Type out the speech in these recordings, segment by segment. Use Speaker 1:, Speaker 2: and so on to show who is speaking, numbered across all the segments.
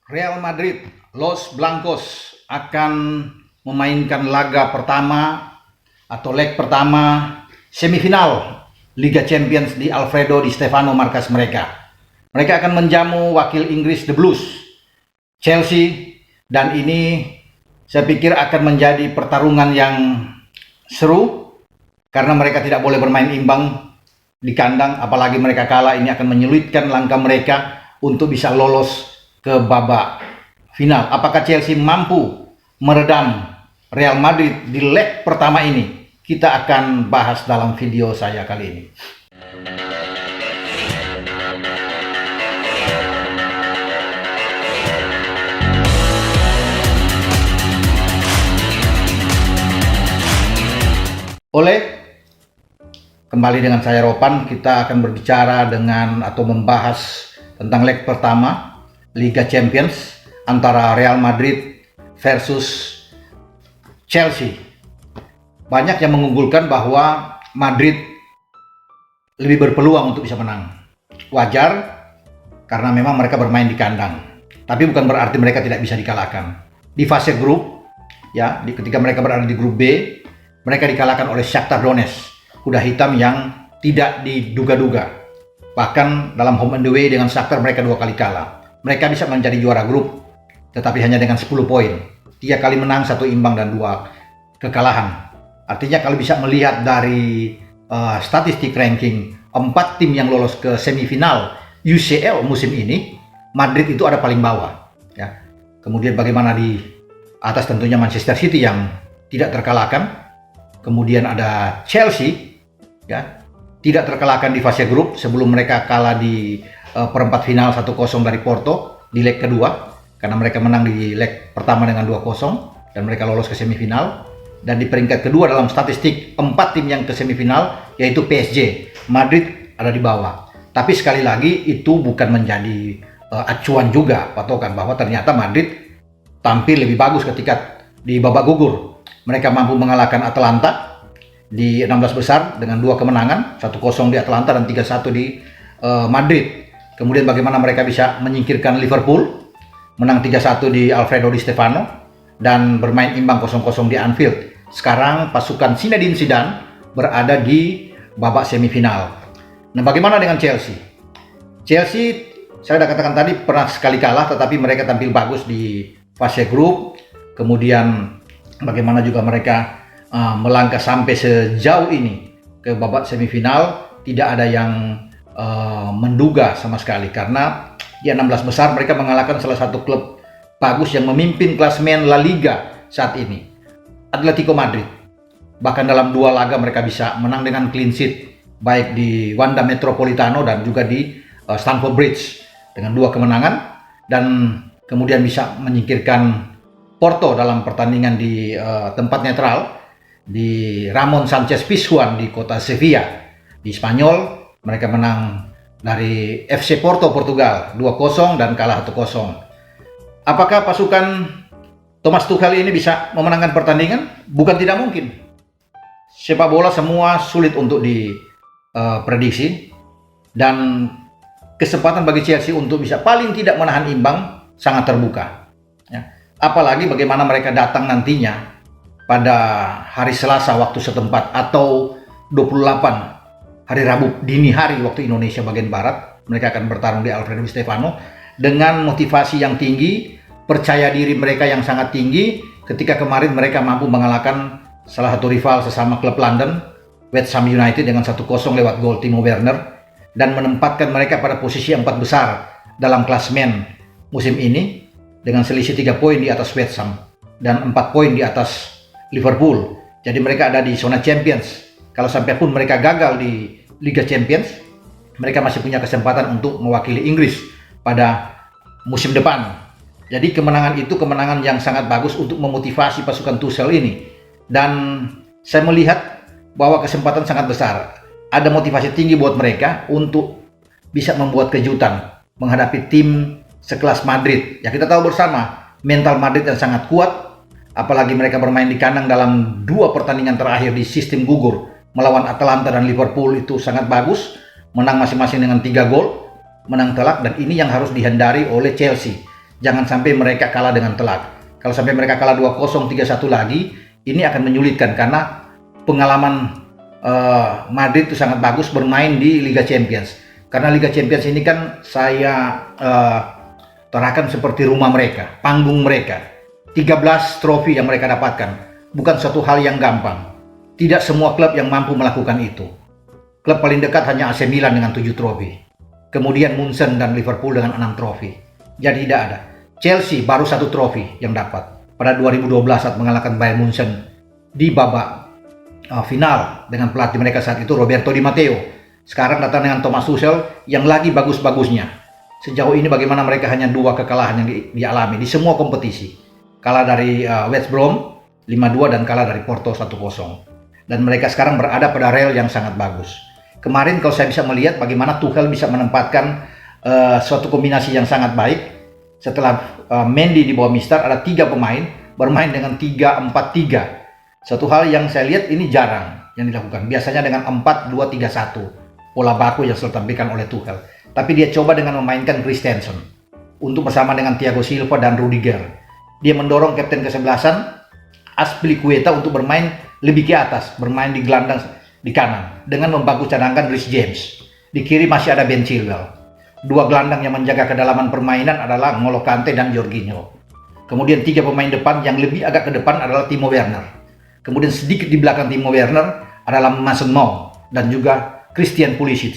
Speaker 1: Real Madrid, Los Blancos akan memainkan laga pertama atau leg pertama semifinal Liga Champions di Alfredo Di Stefano markas mereka. Mereka akan menjamu wakil Inggris The Blues, Chelsea, dan ini saya pikir akan menjadi pertarungan yang seru karena mereka tidak boleh bermain imbang di kandang, apalagi mereka kalah. Ini akan menyulitkan langkah mereka untuk bisa lolos ke babak final. Apakah Chelsea mampu meredam Real Madrid di leg pertama ini? Kita akan bahas dalam video saya kali ini. Kembali dengan saya Ropan, kita akan berbicara dengan atau membahas tentang leg pertama Liga Champions antara Real Madrid versus Chelsea. Banyak yang mengunggulkan bahwa Madrid lebih berpeluang untuk bisa menang. Wajar karena memang mereka bermain di kandang. Tapi bukan berarti mereka tidak bisa dikalahkan. Di fase grup, ya, ketika mereka berada di grup B, mereka dikalahkan oleh Shakhtar Donetsk, kuda hitam yang tidak diduga-duga. Bahkan dalam home and away dengan Shakhtar mereka 2 kali kalah. Mereka bisa menjadi juara grup, tetapi hanya dengan 10 poin. 3 kali menang, 1 imbang, dan 2 kekalahan. Artinya kalau bisa melihat dari statistik ranking 4 tim yang lolos ke semifinal UCL musim ini, Madrid itu ada paling bawah. Ya. Kemudian bagaimana di atas tentunya Manchester City yang tidak terkalahkan. Kemudian ada Chelsea, ya, tidak terkalahkan di fase grup sebelum mereka kalah di perempat final 1-0 dari Porto di leg kedua, karena mereka menang di leg pertama dengan 2-0 dan mereka lolos ke semifinal. Dan di peringkat kedua dalam statistik 4 tim yang ke semifinal yaitu PSG. Madrid ada di bawah. Tapi sekali lagi itu bukan menjadi acuan juga, patokan bahwa ternyata Madrid tampil lebih bagus ketika di babak gugur. Mereka mampu mengalahkan Atalanta di 16 besar dengan 2 kemenangan, 1-0 di Atalanta dan 3-1 di Madrid. Kemudian bagaimana mereka bisa menyingkirkan Liverpool, menang 3-1 di Alfredo Di Stefano, dan bermain imbang 0-0 di Anfield. Sekarang pasukan Zinedine Zidane berada di babak semifinal. Nah, bagaimana dengan Chelsea? Chelsea, saya sudah katakan tadi, pernah sekali kalah, tetapi mereka tampil bagus di fase grup. Kemudian bagaimana juga mereka melangkah sampai sejauh ini ke babak semifinal, tidak ada yang menduga sama sekali, karena di 16 besar mereka mengalahkan salah satu klub bagus yang memimpin klasemen La Liga saat ini, Atletico Madrid. Bahkan dalam 2 laga mereka bisa menang dengan clean sheet, baik di Wanda Metropolitano dan juga di Stamford Bridge dengan 2 kemenangan, dan kemudian bisa menyingkirkan Porto dalam pertandingan di tempat netral di Ramon Sanchez Pizjuan di kota Sevilla di Spanyol. Mereka menang dari FC Porto Portugal 2-0 dan kalah 1-0. Apakah pasukan Thomas Tuchel ini bisa memenangkan pertandingan? Bukan tidak mungkin. Sepak bola semua sulit untuk diprediksi, dan kesempatan bagi Chelsea untuk bisa paling tidak menahan imbang sangat terbuka. Ya. Apalagi bagaimana mereka datang nantinya pada hari Selasa waktu setempat atau 28 hari Rabu dini hari waktu Indonesia bagian Barat. Mereka akan bertarung di Alfredo Di Stefano dengan motivasi yang tinggi, percaya diri mereka yang sangat tinggi ketika kemarin mereka mampu mengalahkan salah satu rival sesama klub London, West Ham United, dengan 1-0 lewat gol Timo Werner, dan menempatkan mereka pada posisi 4 besar dalam klasemen musim ini dengan selisih 3 poin di atas West Ham dan 4 poin di atas Liverpool. Jadi mereka ada di zona Champions. Kalau sampai pun mereka gagal di Liga Champions, mereka masih punya kesempatan untuk mewakili Inggris pada musim depan. Jadi kemenangan itu kemenangan yang sangat bagus untuk memotivasi pasukan Tuchel ini. Dan saya melihat bahwa kesempatan sangat besar. Ada motivasi tinggi buat mereka untuk bisa membuat kejutan menghadapi tim sekelas Madrid. Ya, kita tahu bersama mental Madrid yang sangat kuat, apalagi mereka bermain di kandang dalam 2 pertandingan terakhir di sistem gugur melawan Atalanta dan Liverpool itu sangat bagus, menang masing-masing dengan 3 gol, menang telak, dan ini yang harus dihindari oleh Chelsea. Jangan sampai mereka kalah dengan telak. Kalau sampai mereka kalah 2-0, 3-1 lagi, ini akan menyulitkan karena pengalaman Madrid itu sangat bagus bermain di Liga Champions. Karena Liga Champions ini kan saya terahkan seperti rumah mereka, panggung mereka. 13 trofi yang mereka dapatkan, bukan suatu hal yang gampang. Tidak semua klub yang mampu melakukan itu. Klub paling dekat hanya AC Milan dengan 7 trofi. Kemudian Munchen dan Liverpool dengan 6 trofi. Jadi tidak ada. Chelsea baru 1 trofi yang dapat pada 2012 saat mengalahkan Bayern Munchen di babak final dengan pelatih mereka saat itu Roberto Di Matteo. Sekarang datang dengan Thomas Tuchel yang lagi bagus-bagusnya. Sejauh ini bagaimana mereka hanya 2 kekalahan yang dialami di semua kompetisi. Kalah dari West Brom 5-2 dan kalah dari Porto 1-0. Dan mereka sekarang berada pada rel yang sangat bagus. Kemarin kalau saya bisa melihat bagaimana Tuchel bisa menempatkan suatu kombinasi yang sangat baik. Setelah Mendy di bawah Mister ada 3 pemain bermain dengan 3-4-3. Suatu hal yang saya lihat ini jarang yang dilakukan. Biasanya dengan 4-2-3-1 pola baku yang selalu ditampilkan oleh Tuchel. Tapi dia coba dengan memainkan Christensen untuk bersama dengan Thiago Silva dan Rudiger. Dia mendorong kapten kesebelasan Azpilicueta untuk bermain lebih ke atas, bermain di gelandang di kanan dengan membagus cadangkan Reece James. Di kiri masih ada Ben Chilwell. 2 gelandang yang menjaga kedalaman permainan adalah N'Golo Kante dan Jorginho. Kemudian 3 pemain depan yang lebih agak ke depan adalah Timo Werner. Kemudian sedikit di belakang Timo Werner adalah Mason Mount dan juga Christian Pulisic.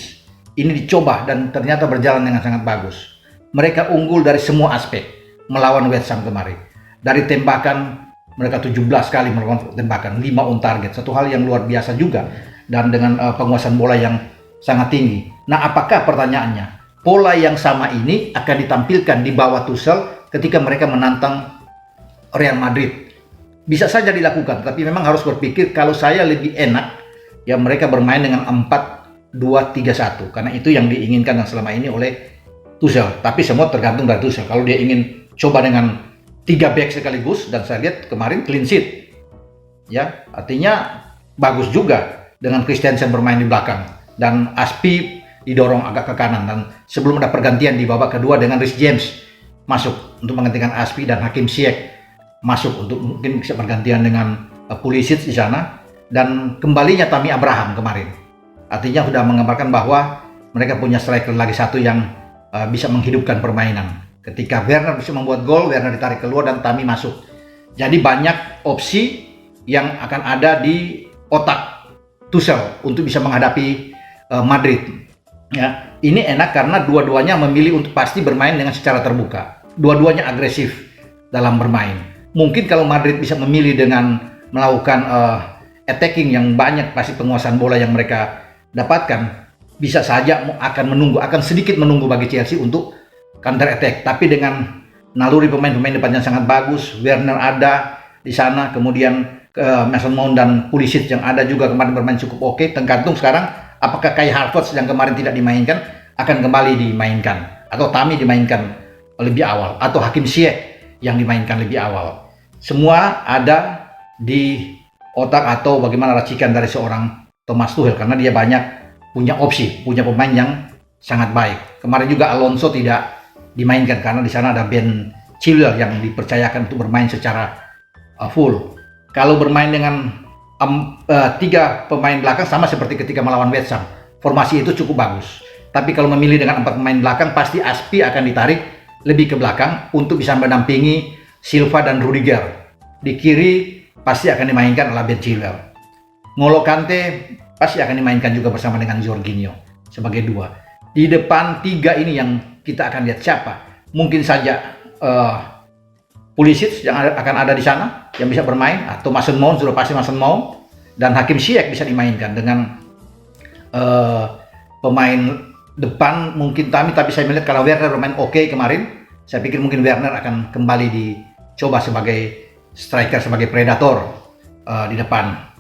Speaker 1: Ini dicoba dan ternyata berjalan dengan sangat bagus. Mereka unggul dari semua aspek melawan West Ham kemarin. Dari tembakan mereka 17 kali melakukan tembakan, 5 on target. Satu hal yang luar biasa juga dan dengan penguasaan bola yang sangat tinggi. Nah, apakah pertanyaannya? Pola yang sama ini akan ditampilkan di bawah Tuchel ketika mereka menantang Real Madrid. Bisa saja dilakukan, tapi memang harus berpikir kalau saya lebih enak ya mereka bermain dengan 4-2-3-1 karena itu yang diinginkan dan selama ini oleh Tuchel. Tapi semua tergantung dari Tuchel. Kalau dia ingin coba dengan 3 back sekaligus dan saya lihat kemarin clean sheet. Ya, artinya bagus juga dengan Christensen bermain di belakang dan Aspi didorong agak ke kanan dan sebelum ada pergantian di babak kedua dengan Reece James masuk untuk menggantikan Aspi dan Hakim Ziyech masuk untuk mungkin bisa pergantian dengan Pulisic di sana dan kembalinya Tammy Abraham kemarin. Artinya sudah menggambarkan bahwa mereka punya striker lagi satu yang bisa menghidupkan permainan. Ketika Werner bisa membuat gol, Werner ditarik keluar dan Tammy masuk. Jadi banyak opsi yang akan ada di otak Tuchel untuk bisa menghadapi Madrid. Ya, ini enak karena dua-duanya memilih untuk pasti bermain dengan secara terbuka. Dua-duanya agresif dalam bermain. Mungkin kalau Madrid bisa memilih dengan melakukan attacking yang banyak, pasti penguasaan bola yang mereka dapatkan, bisa saja akan sedikit menunggu bagi Chelsea untuk counter attack. Tapi dengan naluri pemain-pemain depan yang sangat bagus, Werner ada di sana, kemudian Mason Mount dan Pulisic yang ada juga kemarin bermain cukup oke. Tergantung sekarang apakah Kai Havertz yang kemarin tidak dimainkan akan kembali dimainkan, atau Tammy dimainkan lebih awal, atau Hakim Ziyech yang dimainkan lebih awal. Semua ada di otak atau bagaimana racikan dari seorang Thomas Tuchel karena dia banyak punya opsi, punya pemain yang sangat baik. Kemarin juga Alonso tidak dimainkan karena di sana ada Ben Chilwell yang dipercayakan untuk bermain secara full. Kalau bermain dengan 3 pemain belakang sama seperti ketika melawan West Ham. Formasi itu cukup bagus. Tapi kalau memilih dengan 4 pemain belakang pasti Aspi akan ditarik lebih ke belakang untuk bisa mendampingi Silva dan Rudiger. Di kiri pasti akan dimainkan oleh Ben Chilwell. N'Golo Kante pasti akan dimainkan juga bersama dengan Jorginho sebagai 2. Di depan 3 ini yang kita akan lihat siapa. Mungkin saja Pulisic yang akan ada di sana yang bisa bermain, atau Mason Mount, sudah pasti Mason Mount, dan Hakim Ziyech bisa dimainkan dengan pemain depan mungkin Tammy. Tapi saya melihat kalau Werner bermain oke kemarin, saya pikir mungkin Werner akan kembali dicoba sebagai striker, sebagai predator di depan.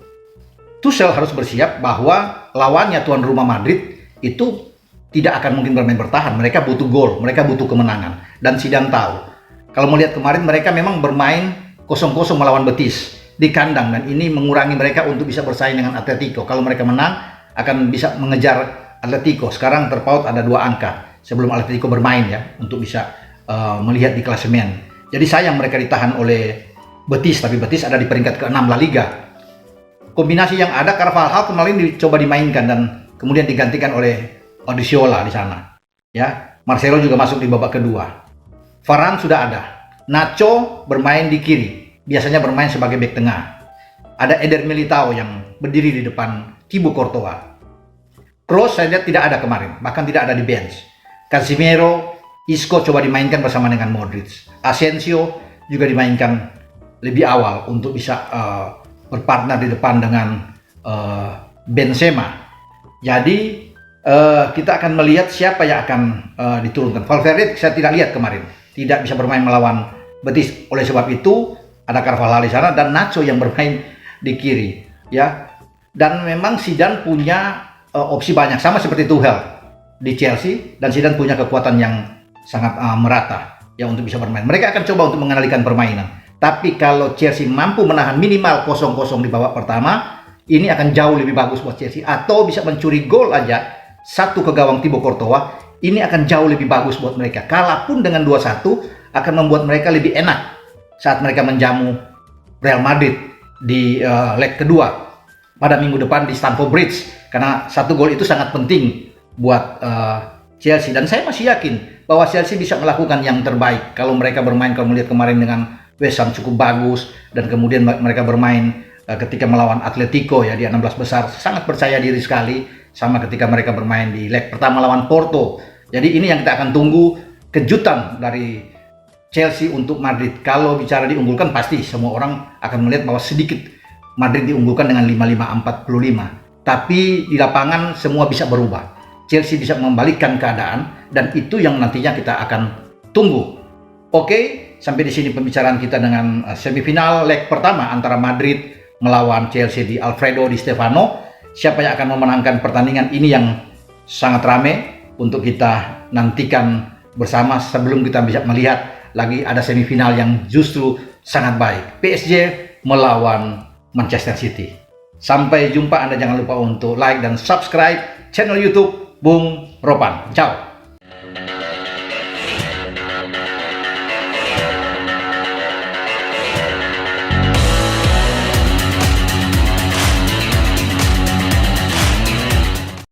Speaker 1: Tuchel harus bersiap bahwa lawannya tuan rumah Madrid itu tidak akan mungkin bermain bertahan. Mereka butuh gol, mereka butuh kemenangan, dan Zidane tahu. Kalau melihat kemarin mereka memang bermain 0-0 melawan Betis di kandang dan ini mengurangi mereka untuk bisa bersaing dengan Atletico. Kalau mereka menang akan bisa mengejar Atletico. Sekarang terpaut ada 2 angka sebelum Atletico bermain ya untuk bisa melihat di klasemen. Jadi sayang mereka ditahan oleh Betis, tapi Betis ada di peringkat ke-6 La Liga. Kombinasi yang ada, Carvajal kemarin dicoba dimainkan dan kemudian digantikan oleh Odriozola di sana. Ya, Marcelo juga masuk di babak kedua. Varane sudah ada. Nacho bermain di kiri, biasanya bermain sebagai bek tengah. Ada Eder Militao yang berdiri di depan Thibaut Courtois. Kroos saya lihat tidak ada kemarin, bahkan tidak ada di bench. Casemiro, Isco coba dimainkan bersama dengan Modric. Asensio juga dimainkan lebih awal untuk bisa berpartner di depan dengan Benzema. Jadi kita akan melihat siapa yang akan diturunkan. Valverde saya tidak lihat kemarin, tidak bisa bermain melawan Betis. Oleh sebab itu ada Carvajal di sana dan Nacho yang bermain di kiri, ya. Dan memang Zidane punya opsi banyak, sama seperti Tuchel di Chelsea, dan Zidane punya kekuatan yang sangat merata ya untuk bisa bermain. Mereka akan coba untuk mengendalikan permainan. Tapi kalau Chelsea mampu menahan minimal 0-0 di babak pertama, ini akan jauh lebih bagus buat Chelsea. Atau bisa mencuri gol aja, satu ke gawang Thibaut Courtois, ini akan jauh lebih bagus buat mereka. Kalaupun dengan 2-1 akan membuat mereka lebih enak saat mereka menjamu Real Madrid di leg kedua pada minggu depan di Stamford Bridge. Karena satu gol itu sangat penting buat Chelsea, dan saya masih yakin bahwa Chelsea bisa melakukan yang terbaik kalau mereka bermain. Kalau melihat kemarin dengan West Ham cukup bagus, dan kemudian mereka bermain ketika melawan Atletico ya di 16 besar, sangat percaya diri sekali, sama ketika mereka bermain di leg pertama lawan Porto. Jadi ini yang kita akan tunggu, kejutan dari Chelsea untuk Madrid. Kalau bicara diunggulkan, pasti semua orang akan melihat bahwa sedikit Madrid diunggulkan dengan 55-45. Tapi di lapangan semua bisa berubah. Chelsea bisa membalikkan keadaan, dan itu yang nantinya kita akan tunggu. Oke, sampai di sini pembicaraan kita dengan semifinal leg pertama antara Madrid melawan Chelsea di Alfredo Di Stefano. Siapa yang akan memenangkan pertandingan ini yang sangat rame untuk kita nantikan bersama sebelum kita bisa melihat lagi ada semifinal yang justru sangat baik. PSG melawan Manchester City. Sampai jumpa, Anda jangan lupa untuk like dan subscribe channel YouTube Bung Ropan. Ciao.